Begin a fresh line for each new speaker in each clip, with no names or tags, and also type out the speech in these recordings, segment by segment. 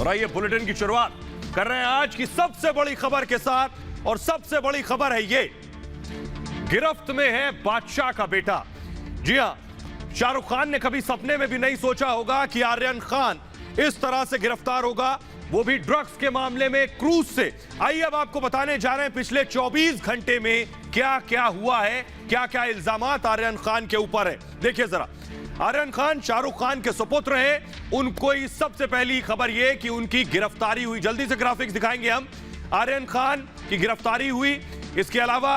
और आइए बुलेटिन की शुरुआत कर रहे हैं आज की सबसे बड़ी खबर के साथ। और सबसे बड़ी खबर है ये, गिरफ्त में है बादशाह का बेटा। जी हां, शाहरुख खान ने कभी सपने में भी नहीं सोचा होगा कि आर्यन खान इस तरह से गिरफ्तार होगा, वो भी ड्रग्स के मामले में क्रूज से। आइए अब आपको बताने जा रहे हैं पिछले 24 घंटे में क्या क्या हुआ है, क्या क्या इल्जामात आर्यन खान के ऊपर है। देखिए जरा, आर्यन खान शाहरुख खान के सुपुत्र हैं। उनको सबसे पहली खबर यह कि उनकी गिरफ्तारी हुई। जल्दी से ग्राफिक्स दिखाएंगे हम। आर्यन खान की गिरफ्तारी हुई। इसके अलावा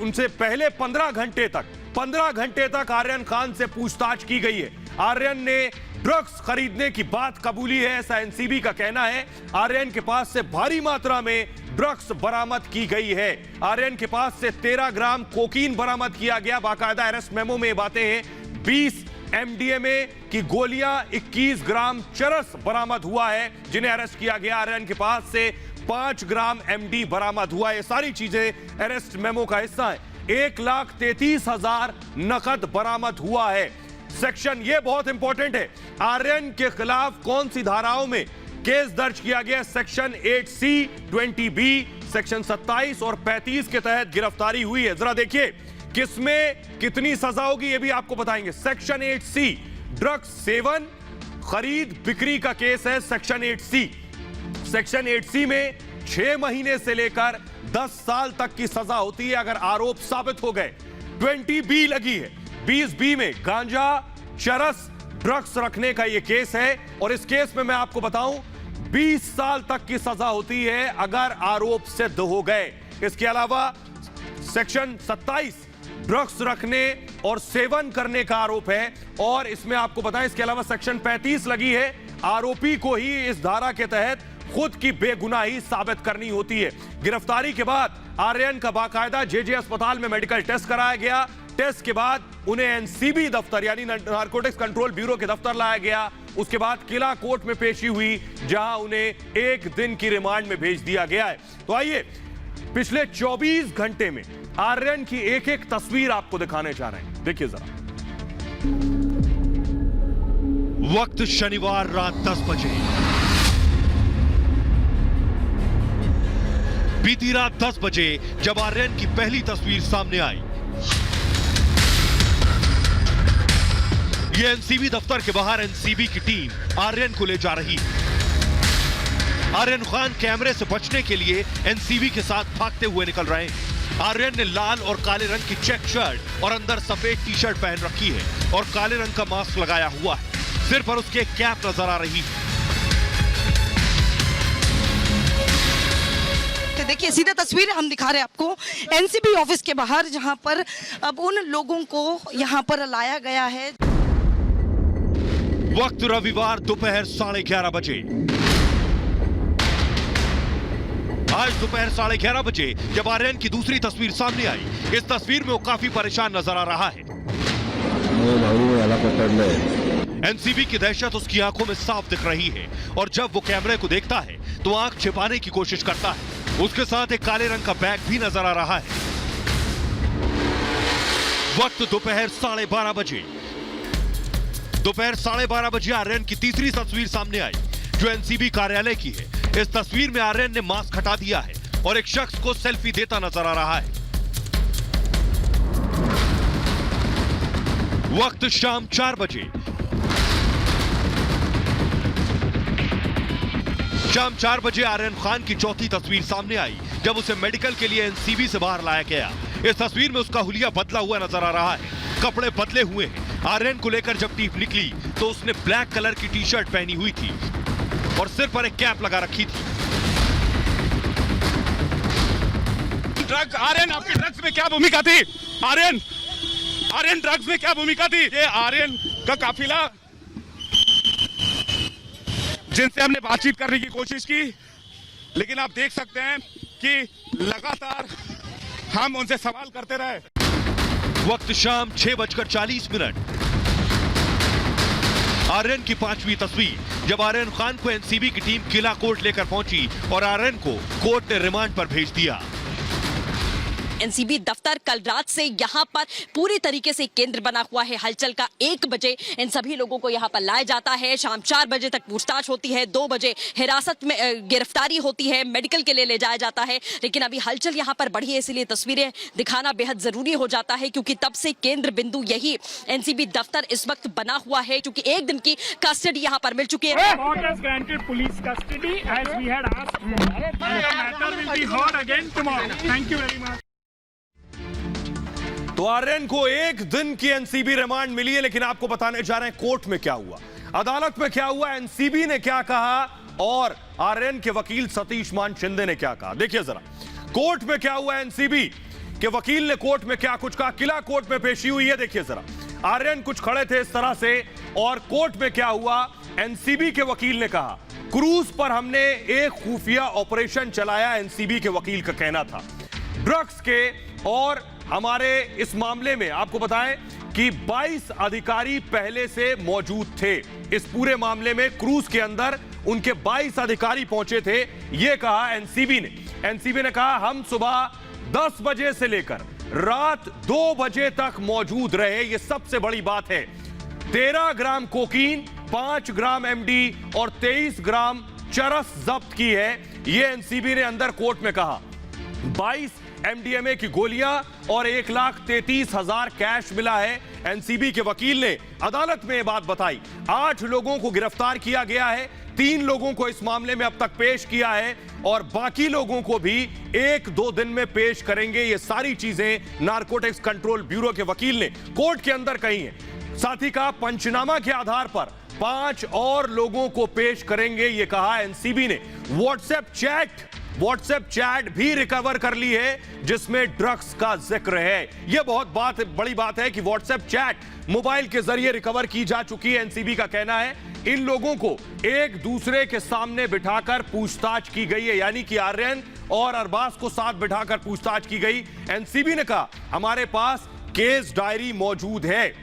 उनसे पहले 15 घंटे तक आर्यन खान से पूछताछ की गई है। आर्यन ने ड्रग्स खरीदने की बात कबूली है, ऐसा एनसीबी का कहना है। आर्यन के पास से भारी मात्रा में ड्रग्स बरामद की गई है। आर्यन के पास से 13 ग्राम कोकीन बरामद किया गया। बाकायदा अरेस्ट मेमो में बातें हैं। 20 एमडीएमए की गोलियां, 21 ग्राम चरस बरामद हुआ है जिन्हें अरेस्ट किया गया। आर्यन के पास से 5 ग्राम एमडी बरामद हुआ। ये सारी चीजें अरेस्ट मेमो का हिस्सा है। 1,33,000 नकद बरामद हुआ है। सेक्शन ये बहुत इंपॉर्टेंट है, आर्यन के खिलाफ कौन सी धाराओं में केस दर्ज किया गया। सेक्शन 8C, 20B, सेक्शन 27 और 35 के तहत गिरफ्तारी हुई है। जरा देखिए किसमें कितनी सजा होगी ये भी आपको बताएंगे। सेक्शन 8C ड्रग्स सेवन, खरीद, बिक्री का केस है। सेक्शन 8C, सेक्शन 8C में 6 महीने से लेकर 10 साल तक की सजा होती है अगर आरोप साबित हो गए। 20B लगी है। 20B में गांजा, चरस, ड्रग्स रखने का यह केस है और इस केस में मैं आपको बताऊं 20 साल तक की सजा होती है अगर आरोप सिद्ध हो गए। इसके अलावा सेक्शन 27 ड्रग्स रखने और सेवन करने का आरोप है और इसमें आपको बताएं इसके अलावा सेक्शन 35 लगी है। आरोपी को ही इस धारा के तहत खुद की बेगुनाही साबित करनी होती है। गिरफ्तारी के बाद आर्यन का बाकायदा जेजे अस्पताल में मेडिकल टेस्ट कराया गया। टेस्ट के बाद उन्हें एनसीबी दफ्तर यानी नारकोटिक्स कंट्रोल ब्यूरो के दफ्तर लाया गया। उसके बाद किला कोर्ट में पेशी हुई जहां उन्हें 1 दिन की रिमांड में भेज दिया गया है। तो आइए पिछले 24 घंटे में आर्यन की एक एक तस्वीर आपको दिखाने जा रहे हैं। देखिए जरा।
वक्त शनिवार रात 10 बजे। बीती रात 10 बजे जब आर्यन की पहली तस्वीर सामने आई, ये एनसीबी दफ्तर के बाहर एनसीबी की टीम आर्यन को ले जा रही है। आर्यन खान कैमरे से बचने के लिए एनसीबी के साथ भागते हुए निकल रहे हैं। आर्यन ने लाल और काले रंग की चेक शर्ट और अंदर सफेद टी शर्ट पहन रखी है और काले रंग का मास्क लगाया हुआ है। सिर पर उसके कैप नजर आ रही है।
देखिए सीधा तस्वीर हम दिखा रहे हैं आपको एनसीबी ऑफिस के बाहर, जहां पर अब उन लोगों को यहां पर लाया गया है।
वक्त रविवार दोपहर 11:30 बजे। आज दोपहर 11:30 बजे जब आर्यन की दूसरी तस्वीर सामने आई, इस तस्वीर में वो काफी परेशान नजर आ रहा है। एनसीबी की दहशत उसकी आंखों में साफ दिख रही है और जब वो कैमरे को देखता है तो आंख छिपाने की कोशिश करता है। उसके साथ एक काले रंग का बैग भी नजर आ रहा है। वक्त दोपहर 12:30 बजे। दोपहर 12:30 बजे आर्यन की तीसरी तस्वीर सामने आई जो एनसीबी कार्यालय की है। इस तस्वीर में आर्यन ने मास्क हटा दिया है और एक शख्स को सेल्फी देता नजर आ रहा है। वक्त शाम 4 बजे। शाम 4 बजे आर्यन खान की चौथी तस्वीर सामने आई जब उसे मेडिकल के लिए एनसीबी से बाहर लाया गया। इस तस्वीर में उसका हुलिया बदला हुआ नजर आ रहा है, कपड़े बदले हुए हैं। आर्यन को लेकर जब टीम निकली तो उसने ब्लैक कलर की टी शर्ट पहनी हुई थी और सिर पर एक कैप लगा रखी थी।
ड्रग्स, आर्यन आपकी ड्रग्स में क्या भूमिका थी? आर्यन ड्रग्स में क्या भूमिका थी? ये आर्यन का काफिला जिनसे हमने बातचीत करने की कोशिश की, लेकिन आप देख सकते हैं कि लगातार हम उनसे सवाल करते रहे।
वक्त शाम 6:40। आर्यन की 5वीं तस्वीर जब आर्यन खान को एनसीबी की टीम किला कोर्ट लेकर पहुंची और आर्यन को कोर्ट ने रिमांड पर भेज दिया।
एनसीबी दफ्तर कल रात से यहाँ पर पूरी तरीके से केंद्र बना हुआ है हलचल का। 1 बजे इन सभी लोगों को यहाँ पर लाया जाता है, शाम 4 बजे तक पूछताछ होती है, 2 बजे हिरासत में गिरफ्तारी होती है, मेडिकल के लिए ले जाया जाता है। लेकिन अभी हलचल यहाँ पर बढ़ी है, इसलिए तस्वीरें दिखाना बेहद जरूरी हो जाता है, क्योंकि तब से केंद्र बिंदु यही एनसीबी दफ्तर इस वक्त बना हुआ है, क्योंकि 1 दिन की कस्टडी यहाँ पर मिल चुकी है।
Court has granted police custody as we had asked for. And the matter will be heard again tomorrow. Thank you very much.
तो आर्यन को 1 दिन की एनसीबी रिमांड मिली है, लेकिन आपको बताने जा रहे हैं कोर्ट में क्या हुआ, अदालत में क्या हुआ, एनसीबी ने क्या कहा और आर्यन के वकील सतीश मान शिंदे ने क्या कहा। देखिए जरा कोर्ट में क्या हुआ, एनसीबी के वकील ने कोर्ट में क्या कुछ कहा। किला कोर्ट में पेशी हुई है, देखिए जरा। आर्यन कुछ खड़े थे इस तरह से और कोर्ट में क्या हुआ, एनसीबी के वकील ने कहा क्रूज पर हमने एक खुफिया ऑपरेशन चलाया। एनसीबी के वकील का कहना था ड्रग्स के, और हमारे इस मामले में आपको बताएं कि 22 अधिकारी पहले से मौजूद थे। इस पूरे मामले में क्रूज के अंदर उनके 22 अधिकारी पहुंचे थे, यह कहा एनसीबी ने। एनसीबी ने कहा हम सुबह 10 बजे से लेकर रात 2 बजे तक मौजूद रहे, यह सबसे बड़ी बात है। 13 ग्राम कोकीन, 5 ग्राम एमडी और 23 ग्राम चरस जब्त की है, यह एनसीबी ने अंदर कोर्ट में कहा। 22 एमडीएमए की गोलियां और 1,33,000 कैश मिला है। एनसीबी के वकील ने अदालत में यह बात बताई। 8 लोगों को गिरफ्तार किया गया है, 3 लोगों को इस मामले में अब तक पेश किया है और बाकी लोगों को भी 1-2 दिन में पेश करेंगे। ये सारी चीजें नारकोटिक्स कंट्रोल ब्यूरो के वकील ने कोर्ट के अंदर कही हैं। साथ ही कहा पंचनामा के आधार पर 5 और लोगों को पेश करेंगे, यह कहा एनसीबी ने। व्हाट्सएप चैट भी रिकवर कर ली है जिसमें ड्रग्स का जिक्र है। यह बहुत बड़ी बात है कि व्हाट्सएप चैट मोबाइल के जरिए रिकवर की जा चुकी है। एनसीबी का कहना है इन लोगों को एक दूसरे के सामने बिठाकर पूछताछ की गई है, यानी कि आर्यन और अरबाज को साथ बिठाकर पूछताछ की गई। एनसीबी ने कहा हमारे पास केस डायरी मौजूद है,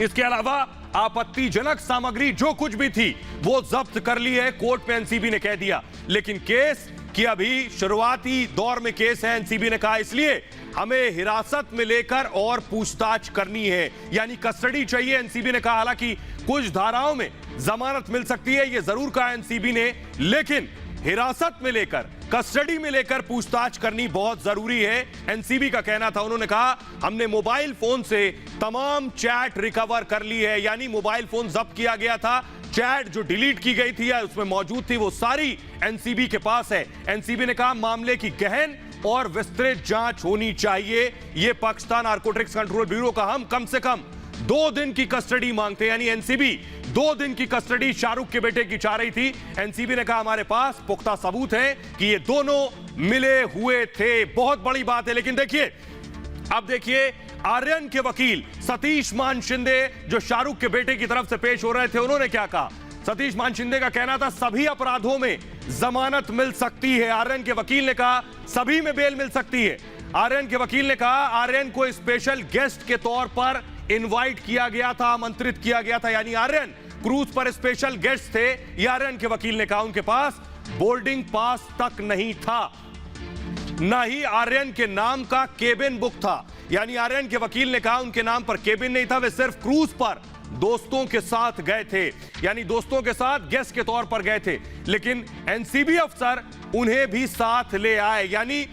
इसके अलावा आपत्तिजनक सामग्री जो कुछ भी थी वो जब्त कर ली है, कोर्ट में एनसीबी ने कह दिया। लेकिन केस की अभी शुरुआती दौर में केस है, एनसीबी ने कहा, इसलिए हमें हिरासत में लेकर और पूछताछ करनी है, यानी कस्टडी चाहिए। एनसीबी ने कहा हालांकि कुछ धाराओं में जमानत मिल सकती है, यह जरूर कहा एनसीबी ने, लेकिन हिरासत में लेकर कस्टडी में लेकर पूछताछ करनी बहुत जरूरी है, एनसीबी का कहना था। उन्होंने कहा हमने मोबाइल फोन से तमाम चैट रिकवर कर ली है, यानी मोबाइल फोन जब्त किया गया था, चैट जो डिलीट की गई थी या उसमें मौजूद थी वो सारी एनसीबी के पास है। एनसीबी ने कहा मामले की गहन और विस्तृत जांच होनी चाहिए। यह पाकिस्तान नारकोटिक्स कंट्रोल ब्यूरो का हम कम से कम 2 दिन की कस्टडी मांगते हैं, यानी एनसीबी 2 दिन की कस्टडी शाहरुख के बेटे की चाह रही थी। एनसीबी ने कहा हमारे पास पुख्ता सबूत है कि ये दोनों मिले हुए थे। बहुत बड़ी बात है। लेकिन देखिए अब देखिए आर्यन के वकील सतीश मान शिंदे जो शाहरुख के बेटे की तरफ से पेश हो रहे थे, उन्होंने क्या कहा। सतीश मान शिंदे का कहना था सभी अपराधों में जमानत मिल सकती है। आर्यन के वकील ने कहा सभी में बेल मिल सकती है। आर्यन के वकील ने कहा आर्यन को स्पेशल गेस्ट के तौर पर इनवाइट किया गया था, आमंत्रित किया गया था, यानी आर्यन क्रूज पर स्पेशल गेस्ट थे। यह आर्यन के वकील ने कहा उनके पास बोर्डिंग पास तक नहीं था, ना ही आर्यन के नाम का केबिन बुक था, यानी आर्यन के वकील ने कहा उनके नाम पर केबिन नहीं था, वे सिर्फ क्रूज पर दोस्तों के साथ गए थे, यानी दोस्तों के साथ गेस्ट के तौर पर गए थे। लेकिन एनसीबी अफसर उन्हें भी साथ ले आए, यानी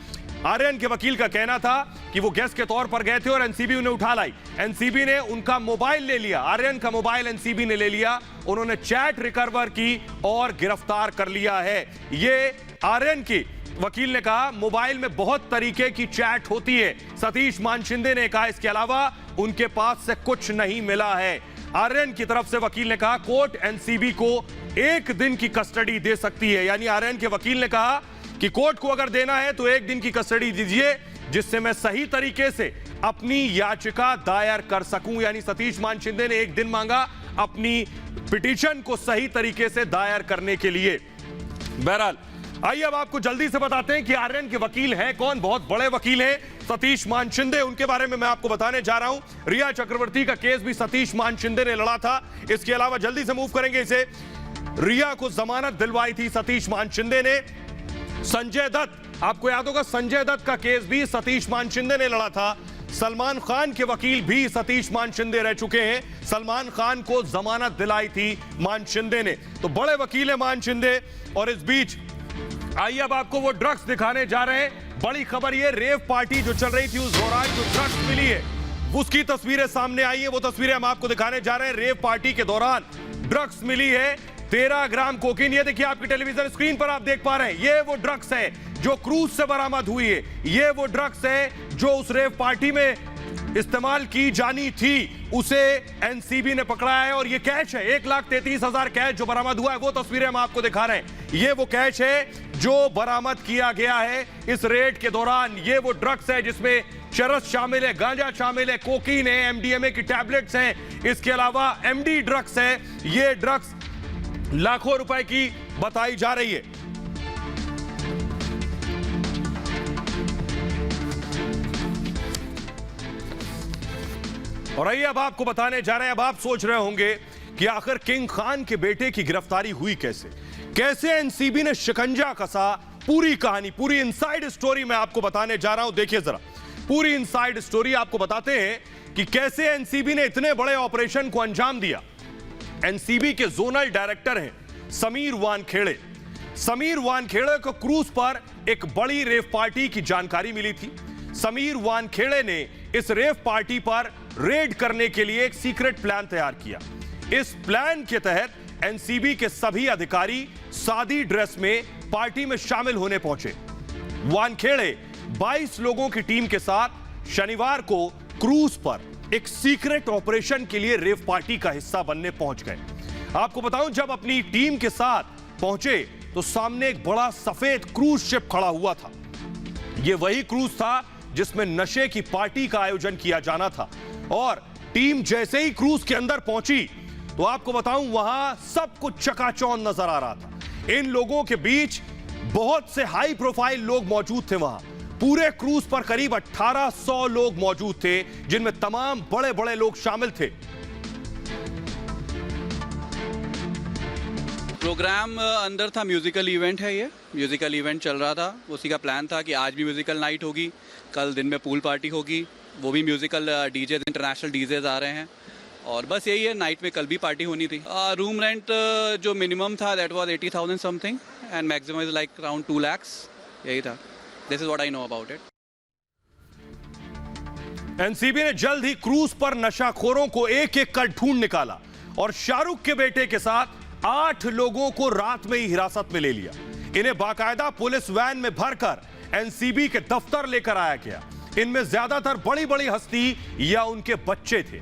आर्यन के वकील का कहना था कि वो गेस्ट के तौर पर गए थे और एनसीबी उन्हें उठा लाई। एनसीबी ने उनका मोबाइल ले लिया, आर्यन का मोबाइल एनसीबी ने ले लिया, उन्होंने चैट रिकवर की और गिरफ्तार कर लिया है। ये आर्यन की वकील ने कहा मोबाइल में बहुत तरीके की चैट होती है। सतीश मान शिंदे ने कहा इसके अलावा उनके पास से कुछ नहीं मिला है। आर्यन की तरफ से वकील ने कहा कोर्ट एनसीबी को 1 दिन की कस्टडी दे सकती है, यानी आर्यन के वकील ने कहा कि कोर्ट को अगर देना है तो 1 दिन की कस्टडी दीजिए जिससे मैं सही तरीके से अपनी याचिका दायर कर सकूं, यानी सतीश मान शिंदे ने 1 दिन मांगा अपनी पिटीशन को सही तरीके से दायर करने के लिए। बहरहाल आइए अब आपको जल्दी से बताते हैं कि आर्यन के वकील हैं कौन। बहुत बड़े वकील हैं सतीश मान शिंदे, उनके बारे में मैं आपको बताने जा रहा हूं। रिया चक्रवर्ती का केस भी सतीश मान शिंदे ने लड़ा था। इसके अलावा जल्दी से मूव करेंगे इसे, रिया को जमानत दिलवाई थी सतीश मान शिंदे ने। संजय दत्त, आपको याद होगा संजय दत्त का केस भी सतीश मान शिंदे ने लड़ा था। सलमान खान के वकील भी सतीश मान शिंदे रह चुके हैं। सलमान खान को जमानत दिलाई थी मान शिंदे ने, तो बड़े वकील है मान शिंदे। और इस बीच आइए अब आपको वो ड्रग्स दिखाने जा रहे हैं। बड़ी खबर ये, रेव पार्टी जो चल रही थी उस दौरान जो ड्रग्स मिली है उसकी तस्वीरें सामने आई है। वो तस्वीरें हम आपको दिखाने जा रहे हैं। रेव पार्टी के दौरान ड्रग्स मिली है 13 ग्राम कोकीन। ये देखिए आपकी टेलीविजन स्क्रीन पर आप देख पा रहे हैं, ये वो ड्रग्स है जो क्रूज से बरामद हुई है। ये वो ड्रग्स है जो उस रेव पार्टी में इस्तेमाल की जानी थी, उसे एनसीबी ने पकड़ा है। और ये कैश है, 1,33,000 कैश जो बरामद हुआ है, वो तस्वीरें हम आपको दिखा रहे हैं। ये वो कैश है जो बरामद किया गया है इस रेड के दौरान। ये वो ड्रग्स है जिसमें चरस शामिल है, गांजा शामिल है, कोकीन है, एमडीएमए की टैबलेट्स हैं, इसके अलावा एमडी ड्रग्स है। ये ड्रग्स लाखों रुपए की बताई जा रही है। और आइए अब आपको बताने जा रहे हैं। अब आप सोच रहे होंगे कि आखिर किंग खान के बेटे की गिरफ्तारी हुई कैसे एनसीबी ने शिकंजा कसा। पूरी कहानी, पूरी इनसाइड स्टोरी मैं आपको बताने जा रहा हूं। देखिए जरा पूरी इनसाइड स्टोरी आपको बताते हैं कि कैसे एनसीबी ने इतने बड़े ऑपरेशन को अंजाम दिया। एनसीबी के जोनल डायरेक्टर हैं समीर वानखेड़े। समीर वानखेड़े को क्रूज पर एक बड़ी रेव पार्टी की जानकारी मिली थी। समीर वानखेड़े ने इस रेव पार्टी पर रेड करने के लिए एक सीक्रेट प्लान तैयार किया। इस प्लान के तहत एनसीबी के सभी अधिकारी सादी ड्रेस में पार्टी में शामिल होने पहुंचे। वानखेड़े 22 लोगों की टीम के साथ शनिवार को क्रूज पर एक सीक्रेट ऑपरेशन के लिए रेव पार्टी का हिस्सा बनने पहुंच गए। आपको बताऊं, जब अपनी टीम के साथ पहुंचे तो सामने एक बड़ा सफेद क्रूज शिप खड़ा हुआ था। यह वही क्रूज था जिसमें नशे की पार्टी का आयोजन किया जाना था। और टीम जैसे ही क्रूज के अंदर पहुंची तो आपको बताऊं वहां सब कुछ चकाचौंध नजर आ रहा था। इन लोगों के बीच बहुत से हाई प्रोफाइल लोग मौजूद थे। वहां पूरे क्रूज पर करीब 1800 लोग मौजूद थे, जिनमें तमाम बड़े बड़े लोग शामिल थे।
प्रोग्राम अंदर था, म्यूजिकल इवेंट है, ये म्यूजिकल इवेंट चल रहा था। उसी का प्लान था कि आज भी म्यूजिकल नाइट होगी, कल दिन में पूल पार्टी होगी, वो भी म्यूजिकल डीजे, इंटरनेशनल डीजेज आ रहे हैं। और बस यही है, नाइट में कल भी पार्टी होनी थी। रूम रेंट जो मिनिमम था that was 80,000 something and maximum is like around 2 lakhs। यही था। This is what I know about it.
NCB ने जल्द ही क्रूज पर नशाखोरों को एक एक कर ढूंढ निकाला और शाहरुख के बेटे के साथ 8 लोगों को रात में ही हिरासत में ले लिया। इन्हें बाकायदा पुलिस वैन में भरकर एनसीबी के दफ्तर लेकर आया गया। इनमें ज्यादातर बड़ी बड़ी हस्ती या उनके बच्चे थे।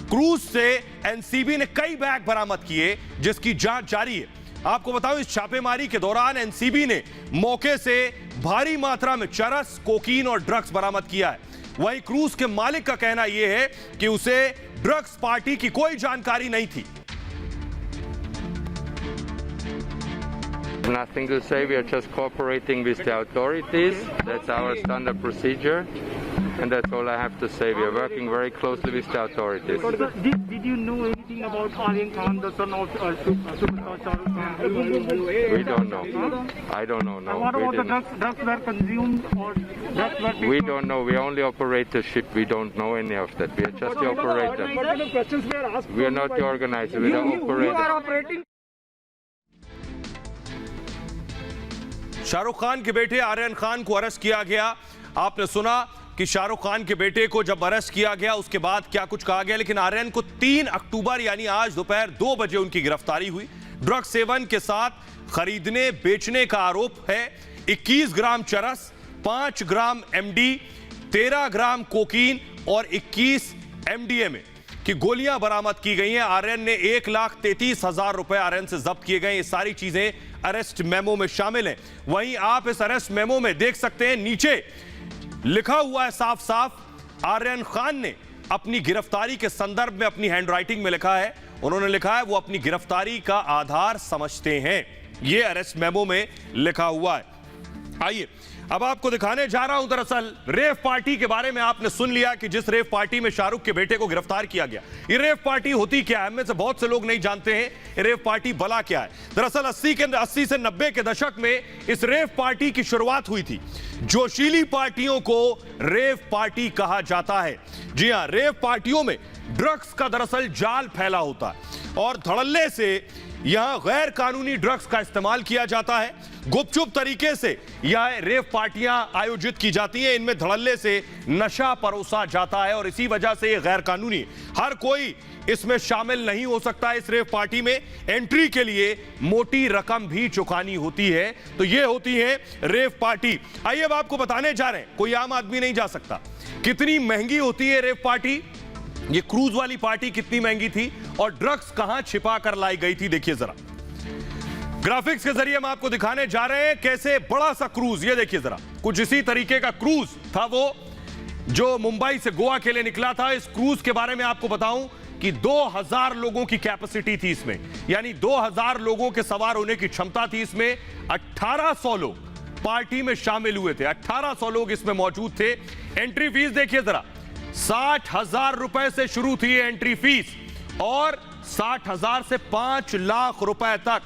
क्रूज से एनसीबी ने कई बैग बरामद किए जिसकी जांच जारी है। आपको बताऊं, इस छापेमारी के दौरान एनसीबी ने मौके से भारी मात्रा में चरस, कोकीन और ड्रग्स बरामद किया है। वहीं क्रूज के मालिक का कहना यह है कि उसे ड्रग्स पार्टी की कोई जानकारी नहीं थी।
Nothing to say, we are just cooperating with the authorities. That's our standard procedure. And that's all I have to say. We are working very closely with the authorities.
Did you know anything about Aryan Khan, the son of superstar Shah Rukh Khan?
We don't know. I don't know, no.
What
We
about the
didn't.
drugs were consumed or drugs were...
We don't know. We only operate the ship. We don't know any of that. We are just the operator.
What kind of questions were asked?
We are not the organizer. We are the operator.
You are operating...
Shahrukh Khan के बेटे आर्यन खान को arrest किया गया। आपने सुना कि शाहरुख खान के बेटे को जब अरेस्ट किया गया उसके बाद क्या कुछ कहा गया, लेकिन आर्यन को 3 अक्टूबर यानी आज दोपहर 2 बजे उनकी गिरफ्तारी हुई। ड्रग सेवन के साथ खरीदने बेचने का आरोप है। 21 ग्राम चरस, 5 ग्राम एमडी, 13 ग्राम कोकीन और 21 एमडीएमए की गोलियां बरामद की गई हैं। आर्यन ने 1,33,000 रुपए आर्यन से जब्त किए गए। ये सारी चीजें अरेस्ट मेमो में शामिल हैं। वहीं आप इस अरेस्ट मेमो में देख सकते हैं, नीचे लिखा हुआ है साफ साफ, आर्यन खान ने अपनी गिरफ्तारी के संदर्भ में अपनी हैंडराइटिंग में लिखा है, उन्होंने लिखा है वो अपनी गिरफ्तारी का आधार समझते हैं। ये अरेस्ट मेमो में लिखा हुआ है। आइए अब आपको दिखाने जा रहा हूं। दरअसल रेव पार्टी के बारे में आपने सुन लिया कि जिस रेव पार्टी में शाहरुख के बेटे को गिरफ्तार किया गया, ये रेव पार्टी होती क्या है, में से बहुत से लोग नहीं जानते हैं ये रेव पार्टी भला क्या है। दरअसल 80 से 90 के दशक में इस रेव पार्टी की शुरुआत हुई थी। जोशीली पार्टियों को रेव पार्टी कहा जाता है। जी हां, रेव पार्टियों में ड्रग्स का दरअसल जाल फैला होता है और धड़ल्ले से यहां गैर कानूनी ड्रग्स का इस्तेमाल किया जाता है। गुपचुप तरीके से यह रेव पार्टियां आयोजित की जाती हैं, इनमें धड़ल्ले से नशा परोसा जाता है और इसी वजह से यह गैर कानूनी, हर कोई इसमें शामिल नहीं हो सकता। इस रेव पार्टी में एंट्री के लिए मोटी रकम भी चुकानी होती है। तो ये होती है रेव पार्टी। आइए अब आपको बताने जा रहे हैं, कोई आम आदमी नहीं जा सकता। कितनी महंगी होती है रेव पार्टी, ये क्रूज वाली पार्टी कितनी महंगी थी और ड्रग्स कहां छिपा कर लाई गई थी, देखिए जरा। ग्राफिक्स के जरिए हम आपको दिखाने जा रहे हैं कैसे बड़ा सा क्रूज, ये देखिए जरा, कुछ इसी तरीके का क्रूज था वो जो मुंबई से गोवा के लिए निकला था। इस क्रूज के बारे में आपको बताऊं कि 2000 लोगों की कैपेसिटी थी इसमें, यानी 2000 लोगों के सवार होने की क्षमता थी इसमें। 1800 लोग पार्टी में शामिल हुए थे, 1800 लोग इसमें मौजूद थे। एंट्री फीस देखिए जरा, 60,000 रुपए से शुरू थी एंट्री फीस और 60,000 से 5 लाख रुपए तक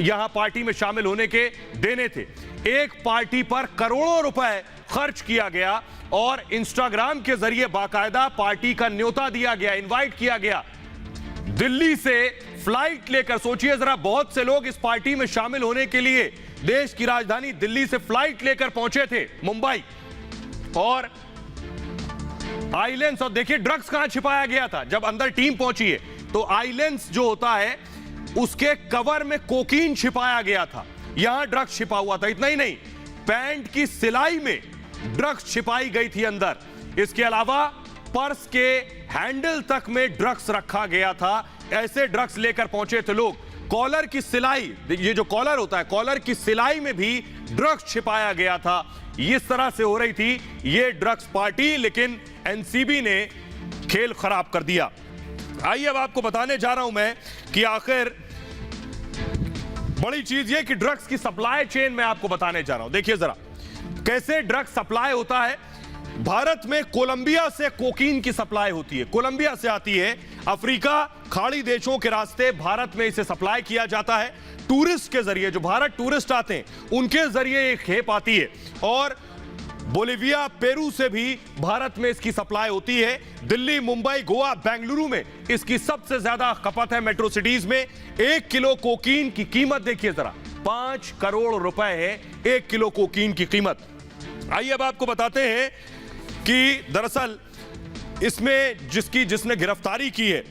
यहां पार्टी में शामिल होने के देने थे। एक पार्टी पर करोड़ों रुपए खर्च किया गया और इंस्टाग्राम के जरिए बाकायदा पार्टी का न्योता दिया गया, इनवाइट किया गया। दिल्ली से फ्लाइट लेकर, सोचिए जरा, बहुत से लोग इस पार्टी में शामिल होने के लिए देश की राजधानी दिल्ली से फ्लाइट लेकर पहुंचे थे मुंबई। और आइलैंड्स, और देखिए ड्रग्स कहां छिपाया गया था। जब अंदर टीम पहुंची है तो आइलैंड्स जो होता है उसके कवर में कोकीन छिपाया गया था, यहां ड्रग्स छिपा हुआ था। इतना ही नहीं, पैंट की सिलाई में ड्रग्स छिपाई गई थी अंदर। इसके अलावा पर्स के हैंडल तक में ड्रग्स रखा गया था। ऐसे ड्रग्स लेकर पहुंचे थे लोग। कॉलर की सिलाई, ये जो कॉलर होता है, कॉलर की सिलाई में भी ड्रग्स छिपाया गया था। इस तरह से हो रही थी ये ड्रग्स पार्टी, लेकिन एनसीबी ने खेल खराब कर दिया। आइए अब आपको बताने जा रहा हूं मैं कि आखिर बड़ी चीज ये कि ड्रग्स की सप्लाई चेन मैं आपको बताने जा रहा हूं। देखिए जरा कैसे ड्रग्स सप्लाई होता है। भारत में कोलंबिया से कोकीन की सप्लाई होती है, कोलंबिया से आती है, अफ्रीका खाड़ी देशों के रास्ते भारत में इसे सप्लाई किया जाता है। टूरिस्ट के जरिए, जो भारत टूरिस्ट आते हैं उनके जरिए एक खेप आती है और बोलिविया, पेरू से भी भारत में इसकी सप्लाई होती है। दिल्ली, मुंबई, गोवा, बेंगलुरु में इसकी सबसे ज्यादा खपत है, मेट्रो सिटीज में। 1 किलो कोकीन की कीमत देखिए जरा, 5 करोड़ रुपए है 1 किलो कोकीन की कीमत। आइए अब आपको बताते हैं कि दरअसल इसमें जिसने गिरफ्तारी की है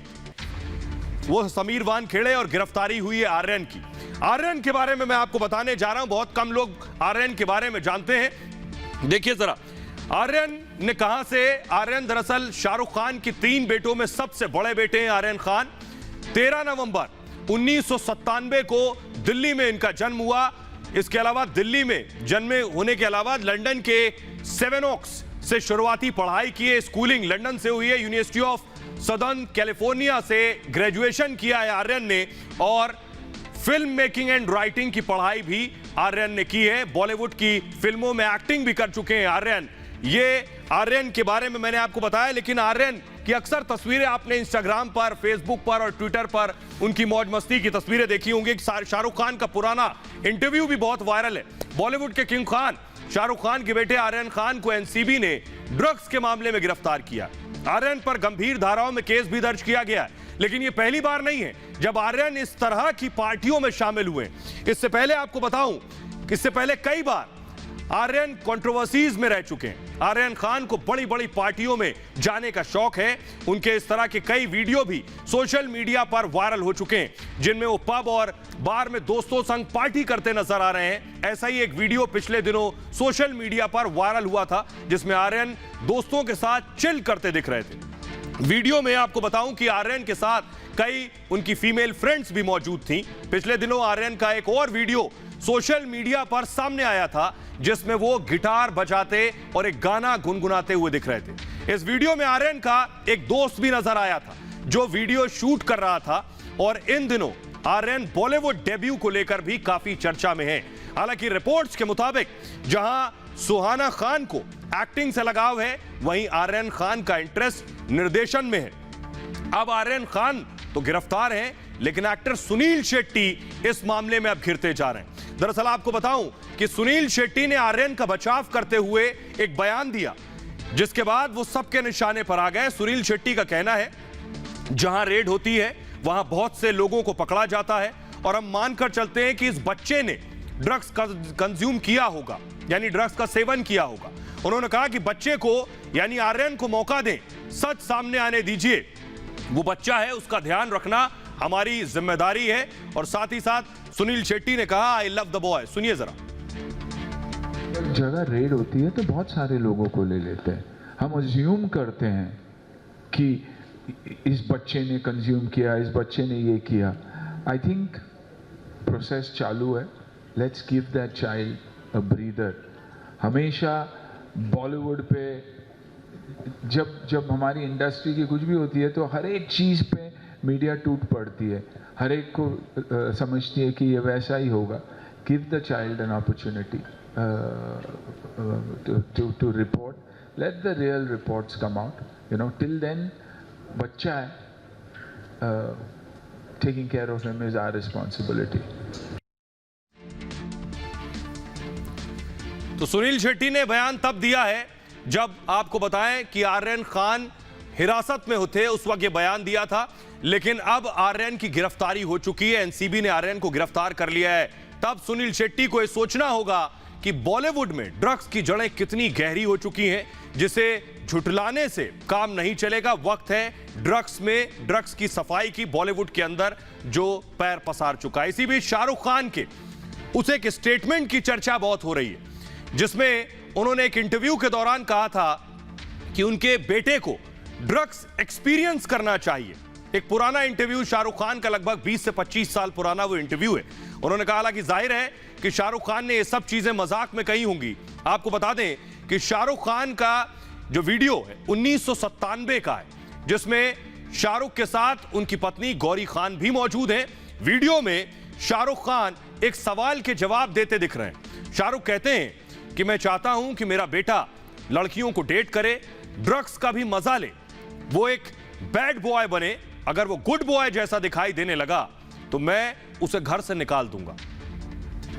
वो समीर वानखेड़े और गिरफ्तारी हुई है आर्यन की। आर्यन के बारे में मैं आपको बताने जा रहा हूं, बहुत कम लोग आर्यन के बारे में जानते हैं। देखिए जरा, आर्यन ने कहां से, आर्यन दरअसल शाहरुख खान की 3 बेटों में सबसे बड़े बेटे हैं आर्यन खान। 13 नवंबर 1997 को दिल्ली में इनका जन्म हुआ। इसके अलावा दिल्ली में जन्मे होने के अलावा लंदन के सेवन ओक्स से शुरुआती पढ़ाई की है, स्कूलिंग लंदन से हुई है। यूनिवर्सिटी ऑफ सदर्न कैलिफोर्निया से ग्रेजुएशन किया है आर्यन ने और फिल्म मेकिंग एंड राइटिंग की पढ़ाई भी आर्यन ने की है। बॉलीवुड की फिल्मों में एक्टिंग भी कर चुके हैं आर्यन। ये आर्यन के बारे में मैंने आपको बताया, लेकिन आर्यन की अक्सर तस्वीरें आपने इंस्टाग्राम पर, फेसबुक पर और ट्विटर पर उनकी मौज मस्ती की तस्वीरें देखी होंगी। शाहरुख खान का पुराना इंटरव्यू भी बहुत वायरल है। बॉलीवुड के किंग खान शाहरुख खान के बेटे आर्यन खान को एनसीबी ने ड्रग्स के मामले में गिरफ्तार किया। आर्यन पर गंभीर धाराओं में केस भी दर्ज किया गया है, लेकिन यह पहली बार नहीं है जब आर्यन इस तरह की पार्टियों में शामिल हुए। इससे पहले आपको बताऊं कि इससे पहले कई बार आर्यन कंट्रोवर्सीज में रह चुके हैं। आर्यन खान को बड़ी बड़ी पार्टियों में जाने का शौक है। उनके इस तरह के कई वीडियो भी सोशल मीडिया पर वायरल हो चुके हैं, जिनमें वो पब और बार में दोस्तों संग पार्टी करते नजर आ रहे हैं। ऐसा ही एक वीडियो पिछले दिनों सोशल मीडिया पर वायरल हुआ था, जिसमें आर्यन दोस्तों के साथ चिल करते दिख रहे थे। वीडियो में आपको बताऊं कि आर्यन के साथ कई उनकी फीमेल फ्रेंड्स भी मौजूद थीं। पिछले दिनों आर्यन का एक और वीडियो सोशल मीडिया पर सामने आया था, जिसमें वो गिटार बजाते और एक गाना गुनगुनाते हुए दिख रहे थे। इस वीडियो में आर्यन का एक दोस्त भी नजर आया था जो वीडियो शूट कर रहा था। और इन दिनों आर्यन बॉलीवुड डेब्यू को लेकर भी काफी चर्चा में है। हालांकि रिपोर्ट्स के मुताबिक जहां सुहाना खान को एक्टिंग से लगाव है, वहीं आर्यन खान का इंटरेस्ट निर्देशन में है। अब आर्यन खान तो गिरफ्तार हैं, लेकिन एक्टर सुनील शेट्टी इस मामले में अब घिरते जा रहे हैं। दरअसल आपको बताऊं कि सुनील शेट्टी ने आर्यन का बचाव करते हुए एक बयान दिया, जिसके बाद वो सबके निशाने पर आ गए। सुनील शेट्टी का कहना है जहां रेड होती है वहां बहुत से लोगों को पकड़ा जाता है और हम मानकर चलते हैं कि इस बच्चे ने ड्रग्स कंज्यूम किया होगा, यानी ड्रग्स का सेवन किया होगा। उन्होंने कहा कि बच्चे को यानी आर्यन को मौका दें, सच सामने आने दीजिए। वो बच्चा है, उसका ध्यान रखना हमारी जिम्मेदारी है। और साथ ही साथ सुनील शेट्टी ने कहा आई लव द बॉय। सुनिए जरा।
जगह रेड होती है तो बहुत सारे लोगों को ले लेते हैं। हम अज्यूम करते हैं कि इस बच्चे ने कंज्यूम किया, इस बच्चे ने ये किया। आई थिंक प्रोसेस चालू है। Let's give that child a breather. हमेशा बॉलीवुड पे जब हमारी इंडस्ट्री की कुछ भी होती है तो हर एक चीज़ पे मीडिया टूट पड़ती है, हर एक को समझती है कि ये वैसा ही होगा। Give the child an opportunity to report. Let the real reports come out. Till then, बच्चा है, taking care of him is our responsibility.
तो सुनील शेट्टी ने बयान तब दिया है जब आपको बताएं कि आर्यन खान हिरासत में होते, उस वक्त ये बयान दिया था। लेकिन अब आर्यन की गिरफ्तारी हो चुकी है, एनसीबी ने आर्यन को गिरफ्तार कर लिया है। तब सुनील शेट्टी को यह सोचना होगा कि बॉलीवुड में ड्रग्स की जड़ें कितनी गहरी हो चुकी हैं, जिसे झुठलाने से काम नहीं चलेगा। वक्त है ड्रग्स की सफाई की, बॉलीवुड के अंदर जो पैर पसार चुका है। इसी बीच शाहरुख खान के उस एक स्टेटमेंट की चर्चा बहुत हो रही है, जिसमें उन्होंने एक इंटरव्यू के दौरान कहा था कि उनके बेटे को ड्रग्स एक्सपीरियंस करना चाहिए। एक पुराना इंटरव्यू, शाहरुख खान का लगभग 20 से 25 साल पुराना वो इंटरव्यू है। उन्होंने कहा कि जाहिर है कि शाहरुख खान ने ये सब चीजें मजाक में कही होंगी। आपको बता दें कि शाहरुख खान का जो वीडियो है 1997 का है, जिसमें शाहरुख के साथ उनकी पत्नी गौरी खान भी मौजूद हैं। वीडियो में शाहरुख खान एक सवाल के जवाब देते दिख रहे हैं। शाहरुख कहते हैं कि मैं चाहता हूं कि मेरा बेटा लड़कियों को डेट करे, ड्रग्स का भी मजा ले, वो एक बैड बॉय बने। अगर वो गुड बॉय जैसा दिखाई देने लगा तो मैं उसे घर से निकाल दूंगा।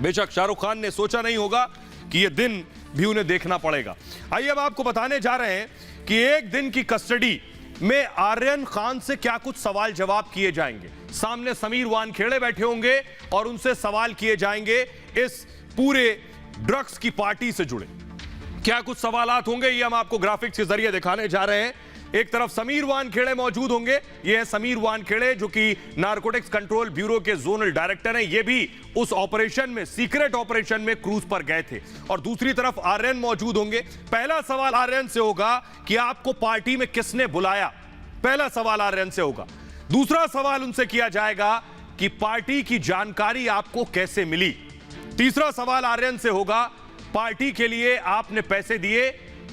बेशक शाहरुख खान ने सोचा नहीं होगा कि यह दिन भी उन्हें देखना पड़ेगा। आइए अब आपको बताने जा रहे हैं कि एक दिन की कस्टडी में आर्यन खान से क्या कुछ सवाल जवाब किए जाएंगे। सामने समीर वानखेड़े बैठे होंगे और उनसे सवाल किए जाएंगे इस पूरे ड्रग्स की पार्टी से जुड़े। क्या कुछ सवालात होंगे, ये हम आपको ग्राफिक्स के जरिए दिखाने जा रहे हैं। एक तरफ समीर वानखेड़े मौजूद होंगे, ये है समीर वानखेड़े जो कि नारकोटिक्स कंट्रोल ब्यूरो के जोनल डायरेक्टर हैं। ये भी उस ऑपरेशन में, सीक्रेट ऑपरेशन में क्रूज पर गए थे। और दूसरी तरफ आर्यन मौजूद होंगे। पहला सवाल आर्यन से होगा कि आपको पार्टी में किसने बुलाया, पहला सवाल आर्यन से होगा। दूसरा सवाल उनसे किया जाएगा कि पार्टी की जानकारी आपको कैसे मिली। तीसरा सवाल आर्यन से होगा पार्टी के लिए आपने पैसे दिए,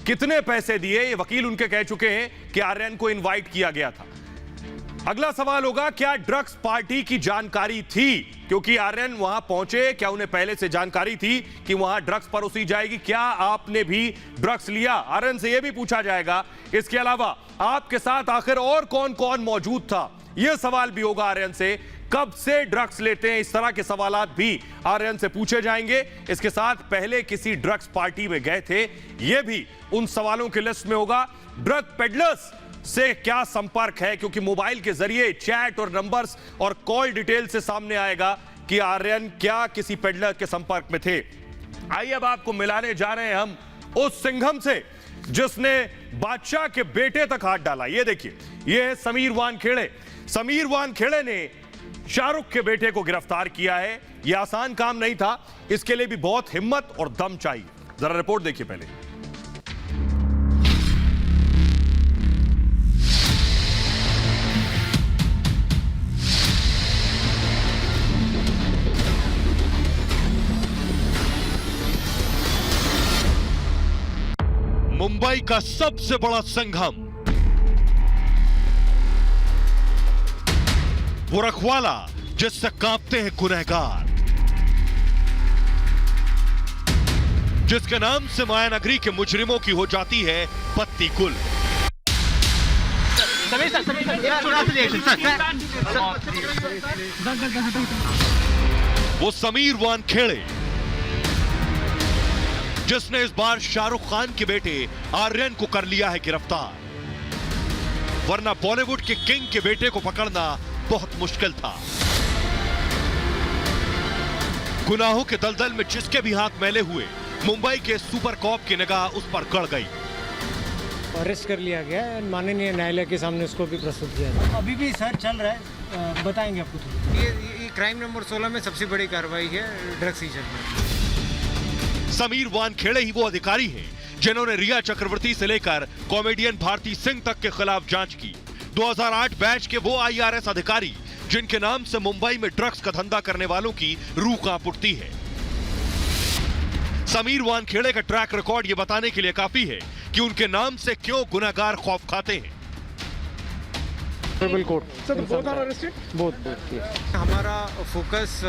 कितने पैसे दिए। ये वकील उनके कह चुके हैं कि आर्यन को इनवाइट किया गया था। अगला सवाल होगा क्या ड्रग्स पार्टी की जानकारी थी, क्योंकि आर्यन वहां पहुंचे, क्या उन्हें पहले से जानकारी थी कि वहां ड्रग्स परोसी जाएगी, क्या आपने भी ड्रग्स लिया। आर्यन से यह भी पूछा जाएगा। इसके अलावा आपके साथ आखिर और कौन कौन मौजूद था, यह सवाल भी होगा आर्यन से। कब से ड्रग्स लेते हैं, इस तरह के सवालात भी आर्यन से पूछे जाएंगे। इसके साथ पहले किसी ड्रग्स पार्टी में गए थे, यह भी उन सवालों की लिस्ट में होगा। ड्रग पेडलर्स से क्या संपर्क है, क्योंकि मोबाइल के जरिए चैट और नंबर्स और कॉल डिटेल से सामने आएगा कि आर्यन क्या किसी पेडलर के संपर्क में थे। आइए अब आपको मिलाने जा रहे हैं हम उस सिंघम से जिसने बादशाह के बेटे तक हाथ डाला। ये देखिए, ये है समीर वानखेड़े। समीर वानखेड़े ने शाहरुख के बेटे को गिरफ्तार किया है। यह आसान काम नहीं था, इसके लिए भी बहुत हिम्मत और दम चाहिए। जरा रिपोर्ट देखिए पहले।
मुंबई का सबसे बड़ा संगम वो रखवाला जिससे कांपते हैं गुनहगार, जिसके नाम से मायानगरी के मुजरिमों की हो जाती है पत्ती गुल। वो समीर वानखेड़े, जिसने इस बार शाहरुख खान के बेटे आर्यन को कर लिया है गिरफ्तार, वरना बॉलीवुड के किंग के बेटे को पकड़ना बहुत मुश्किल था। गुनाहों के दलदल में जिसके भी हाथ मैले हुए, मुंबई के सुपर कॉप की निगाह उस पर गड़ गई।
अरेस्ट कर लिया गया है, माननीय न्यायालय के सामने उसको भी प्रस्तुत किया। अभी भी सर्च चल रहा है, बताएंगे आपको। ये क्राइम नंबर 16 में सबसे बड़ी कार्रवाई है ड्रग सीजन में।
समीर वानखेड़े ही वो अधिकारी हैं जिन्होंने रिया चक्रवर्ती से लेकर कॉमेडियन भारती सिंह तक के खिलाफ जांच की। 2008 बैच के वो IRS अधिकारी जिनके नाम से मुंबई में ड्रग्स का धंधा करने वालों की रूह कांप उठती है। समीर वानखेड़े का ट्रैक रिकॉर्ड ये बताने के लिए काफी है कि उनके नाम से क्यों गुनहगार खौफ खाते हैं।
हमारा फोकस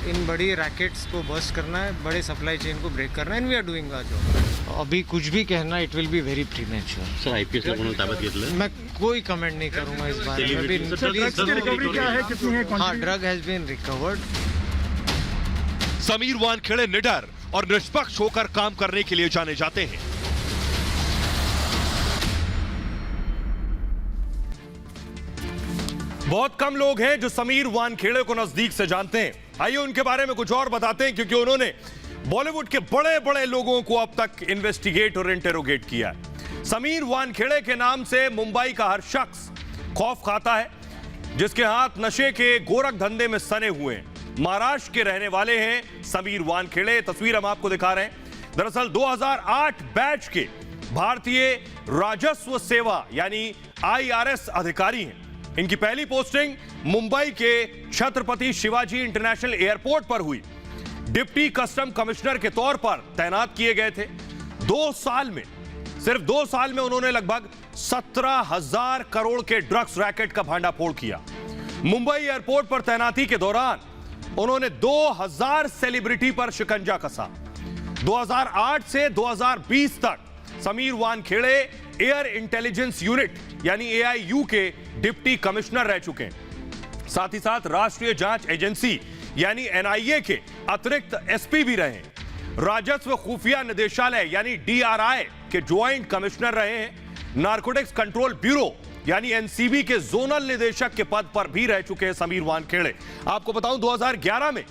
इन बड़ी रैकेट्स को बस्ट करना है, बड़े सप्लाई चेन को ब्रेक करना है, and we are doing our job. अभी कुछ भी कहना it will be very premature.
Sir IPS का कोण ताब्यात घेतलं?
मैं कोई कमेंट नहीं करूंगा इस बारे में।
रिकवरी क्या है, कितनी है?
हाँ, drug has been recovered.
Sameer Wankhede निडर और निष्पक्ष होकर काम करने के लिए जाने जाते हैं।
बहुत कम लोग हैं जो समीर वानखेड़े को नजदीक से जानते हैं। आइए उनके बारे में कुछ और बताते हैं, क्योंकि उन्होंने बॉलीवुड के बड़े बड़े लोगों को अब तक इन्वेस्टिगेट और इंटेरोगेट किया है। समीर वानखेड़े के नाम से मुंबई का हर शख्स खौफ खाता है, जिसके हाथ नशे के गोरख धंधे में सने हुए हैं। महाराष्ट्र के रहने वाले हैं समीर वानखेड़े। तस्वीर हम आपको दिखा रहे हैं। दरअसल 2008 बैच के भारतीय राजस्व सेवा यानी IRS अधिकारी हैं। इनकी पहली पोस्टिंग मुंबई के छत्रपति शिवाजी इंटरनेशनल एयरपोर्ट पर हुई। डिप्टी कस्टम कमिश्नर के तौर पर तैनात किए गए थे। 2 साल में, सिर्फ 2 साल में उन्होंने लगभग 17,000 करोड़ के ड्रग्स रैकेट का भांडाफोड़ किया। मुंबई एयरपोर्ट पर तैनाती के दौरान उन्होंने 2000 सेलिब्रिटी पर शिकंजा कसा। 2008 से 2020 तक Sameer Wankhede air intelligence unit यानी AIU के डिप्टी कमिश्नर रह चुके हैं। साथ ही साथ राष्ट्रीय जांच एजेंसी यानी NIA के अतिरिक्त SP भी रहे हैं। राजस्व खुफिया निदेशालय यानी DRI के ज्वाइंट कमिश्नर रहे हैं। नारकोटिक्स कंट्रोल ब्यूरो यानी NCB के जोनल निदेशक के पद पर भी रह चुके हैं समीर वानखेड़े। आपको बताऊं 2011 में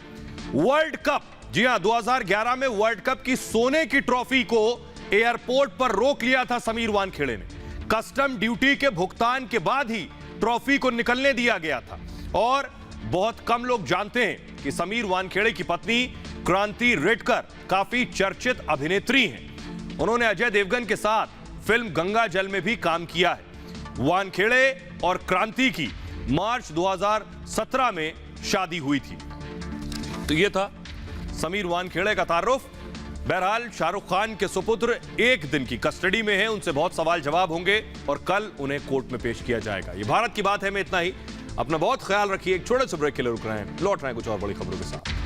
वर्ल्ड कप, जी हां 2011 में वर्ल्ड कप की सोने की ट्रॉफी को एयरपोर्ट पर रोक लिया था समीर वानखेड़े ने। कस्टम ड्यूटी के भुगतान के बाद ही ट्रॉफी को निकलने दिया गया था। और बहुत कम लोग जानते हैं कि समीर वानखेड़े की पत्नी क्रांति रेडकर काफी चर्चित अभिनेत्री हैं। उन्होंने अजय देवगन के साथ फिल्म गंगा जल में भी काम किया है। वानखेड़े और क्रांति की मार्च 2017 में शादी हुई थी। तो यह था समीर वानखेड़े का तारुफ। बहरहाल शाहरुख खान के सुपुत्र 1 दिन की कस्टडी में हैं, उनसे बहुत सवाल जवाब होंगे और कल उन्हें कोर्ट में पेश किया जाएगा। ये भारत की बात है में इतना ही। अपना बहुत ख्याल रखिए। एक छोटे से ब्रेक के लिए रुक रहे हैं, लौट रहे हैं कुछ और बड़ी खबरों के साथ।